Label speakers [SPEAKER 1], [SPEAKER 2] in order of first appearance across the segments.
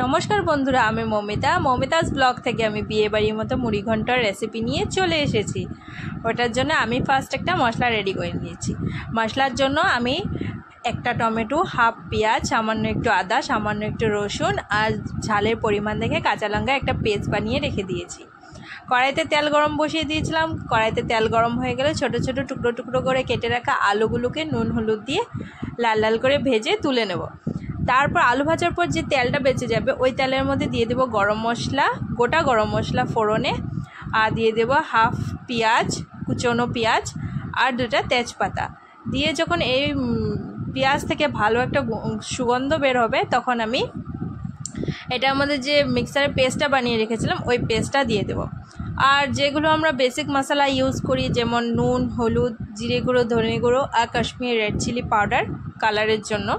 [SPEAKER 1] নমস্কার বন্ধুরা, আমি মমিতাজ ব্লগ থেকে আমি বিয়ে বাড়ির মতো মুড়ি ঘন্টার রেসিপি নিয়ে চলে এসেছি। ওটার জন্য আমি ফার্স্ট একটা মশলা রেডি করে নিয়েছি। মশলার জন্য আমি একটা টমেটো, হাফ পেঁয়াজ, সামান্য একটু আদা, সামান্য একটু রসুন আর ঝালের পরিমাণ দেখে কাঁচা লঙ্কা একটা পেস্ট বানিয়ে রেখে দিয়েছি। কড়াইতে তেল গরম বসিয়ে দিয়েছিলাম। কড়াইতে তেল গরম হয়ে গেলে ছোট ছোট টুকরো টুকরো করে কেটে রাখা আলুগুলোকে নুন হলুদ দিয়ে লাল লাল করে ভেজে তুলে নেব। তারপর আলু ভাজার পর যে তেলটা বেঁচে যাবে ওই তেলের মধ্যে দিয়ে দেবো গরম মশলা, গোটা গরম মশলা ফোড়নে, আর দিয়ে দেবো হাফ পেঁয়াজ, কুচনো পেঁয়াজ আর দুটা তেজপাতা দিয়ে যখন এই পেঁয়াজ থেকে ভালো একটা সুগন্ধ বের হবে তখন আমি এটার মধ্যে যে মিক্সারের পেস্টটা বানিয়ে রেখেছিলাম ওই পেস্টটা দিয়ে দেবো। আর যেগুলো আমরা বেসিক মশলা ইউজ করি যেমন নুন, হলুদ, জিরে গুঁড়ো, ধনে গুঁড়ো আর কাশ্মীরি রেড চিলি পাউডার কালারের জন্য,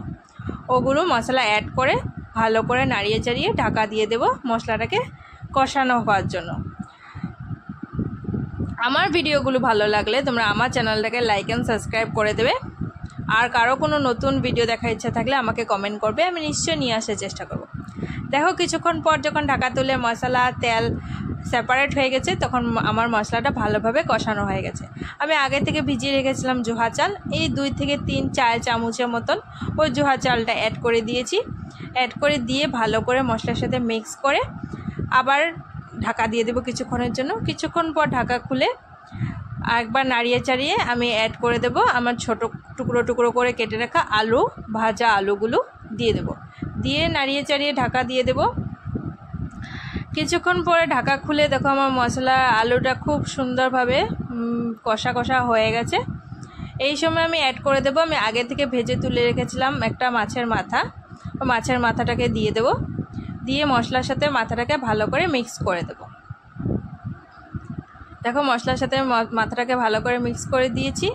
[SPEAKER 1] ওগুলো মশলা অ্যাড করে ভালো করে নাড়িয়ে চাড়িয়ে ঢাকা দিয়ে দেব মশলাটাকে কষানো হওয়ার জন্য। আমার ভিডিওগুলো ভালো লাগলে তোমরা আমার চ্যানেলটাকে লাইক অ্যান্ড সাবস্ক্রাইব করে দেবে। আর কারো কোনো নতুন ভিডিও দেখার ইচ্ছা থাকলে আমাকে কমেন্ট করবে, আমি নিশ্চয়ই নিয়ে আসার চেষ্টা করব। দেখো কিছুক্ষণ পর যখন ঢাকা তুলে মশলা তেল সেপারেট হয়ে গেছে তখন আমার মশলাটা ভালোভাবে কষানো হয়ে গেছে। আমি আগে থেকে ভিজিয়ে রেখেছিলাম জোহা চাল, এই 2 থেকে 3 চার চামচের মতন ওই জোহা চালটা অ্যাড করে দিয়েছি। অ্যাড করে দিয়ে ভালো করে মশলার সাথে মিক্স করে আবার ঢাকা দিয়ে দেবো কিছুক্ষণের জন্য। কিছুক্ষণ পর ঢাকা খুলে একবার নাড়িয়ে চাড়িয়ে আমি অ্যাড করে দেব আমার ছোট টুকরো টুকরো করে কেটে রাখা আলু, ভাজা আলুগুলো দিয়ে দেব। দিয়ে নাড়িয়ে চাড়িয়ে ঢাকা দিয়ে দেব। কিছুক্ষণ পরে ঢাকা খুলে দেখো আমার মশলা আলুটা খুব সুন্দরভাবে কষা কষা হয়ে গেছে। এই সময় আমি অ্যাড করে দেব আমি আগে থেকে ভেজে তুলে রেখেছিলাম একটা মাছের মাথা, মাছের মাথাটাকে দিয়ে দেব। দিয়ে মশলার সাথে মাথাটাকে ভালো করে মিক্স করে দেব। দেখো মশলার সাথে মাথাটাকে ভালো করে মিক্স করে দিয়েছি।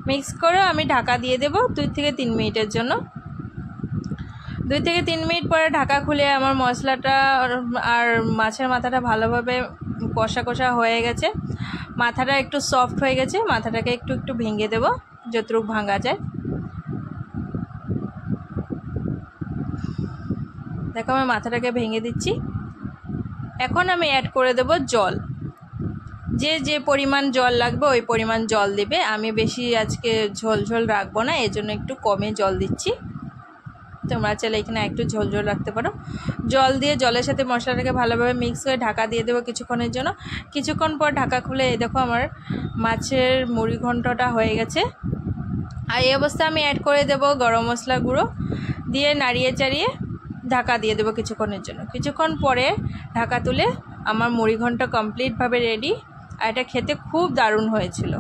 [SPEAKER 1] মিক্স করে আমি ঢাকা দিয়ে দেব 2 থেকে 3 মিনিটের জন্য। 2 থেকে 3 মিনিট পরে ঢাকা খুলে আমার মশলাটা আর মাছের মাথাটা ভালোভাবে কষা কষা হয়ে গেছে। মাথাটা একটু সফট হয়ে গেছে, মাথাটাকে একটু একটু ভেঙে দেব যতটুকু ভাঙা যায়। দেখো আমি মাথাটাকে ভেঙে দিচ্ছি। এখন আমি অ্যাড করে দেব জল। যে পরিমাণ জল লাগবে ওই পরিমাণ জল দেবে। আমি বেশি আজকে ঝোল ঝোল রাখবো না, এই জন্য একটু কমে জল দিচ্ছি। তোমরা চাইলে এখানে একটু ঝোল ঝোল রাখতে পারো। জল দিয়ে জলের সাথে মশলাটাকে ভালোভাবে মিক্স করে ঢাকা দিয়ে দেবো কিছুক্ষণের জন্য। কিছুক্ষণ পর ঢাকা খুলে এই দেখো আমার মাছের মুড়ি ঘন্টটা হয়ে গেছে। আর এই অবস্থায় আমি অ্যাড করে দেব গরম মশলা গুঁড়ো, দিয়ে নাড়িয়ে চাড়িয়ে ঢাকা দিয়ে দেবো কিছুক্ষণের জন্য। কিছুক্ষণ পরে ঢাকা তুলে আমার মুড়ি ঘন্ট কমপ্লিটভাবে রেডি। আর এটা খেতে খুব দারুণ হয়েছিল।